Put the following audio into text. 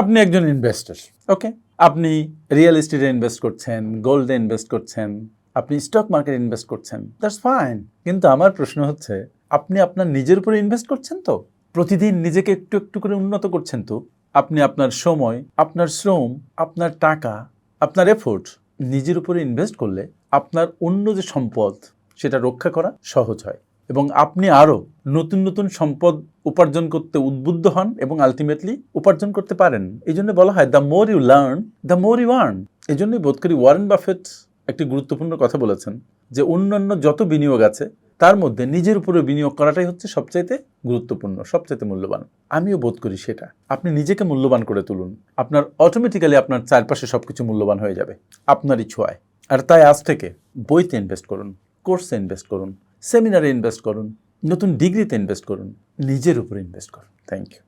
আপনি একজন ইনভেস্টর, ওকে, আপনি রিয়েল এস্টেটে ইনভেস্ট করছেন, গোল্ডে ইনভেস্ট করছেন, আপনি স্টক মার্কেটে ইনভেস্ট করছেন, দ্যাটস ফাইন। কিন্তু আমার প্রশ্ন হচ্ছে, আপনি আপনার নিজের উপরে ইনভেস্ট করছেন তো? প্রতিদিন নিজেকে একটু একটু করে উন্নত করছেন তো? আপনি আপনার সময়, আপনার শ্রম, আপনার টাকা, আপনার এফোর্ট নিজের উপরে ইনভেস্ট করলে আপনার অন্য যে সম্পদ সেটা রক্ষা করা সহজ হয় এবং আপনি আরও নতুন নতুন সম্পদ উপার্জন করতে উদ্বুদ্ধ হন এবং আলটিমেটলি উপার্জন করতে পারেন। এই জন্য বলা হয় the more you learn the more you earn. এই জন্যই বোধ করি ওয়ারেন বাফেট একটি গুরুত্বপূর্ণ কথা বলেছেন যে অন্যান্য যত বিনিয়োগ আছে তার মধ্যে নিজের উপরে বিনিয়োগ করাটাই হচ্ছে সবচাইতে গুরুত্বপূর্ণ, সবচাইতে মূল্যবান। আমিও বোধ করি সেটা। আপনি নিজেকে মূল্যবান করে তুলুন, আপনার অটোমেটিক্যালি আপনার চারপাশে সবকিছু মূল্যবান হয়ে যাবে আপনারই ছোঁয়ায়। আর তাই আজ থেকে বইতে ইনভেস্ট করুন, কোর্সে ইনভেস্ট করুন, সেমিনারে ইনভেস্ট করুন, নতুন ডিগ্রিতে ইনভেস্ট করুন, নিজের উপরে ইনভেস্ট করুন। Thank you.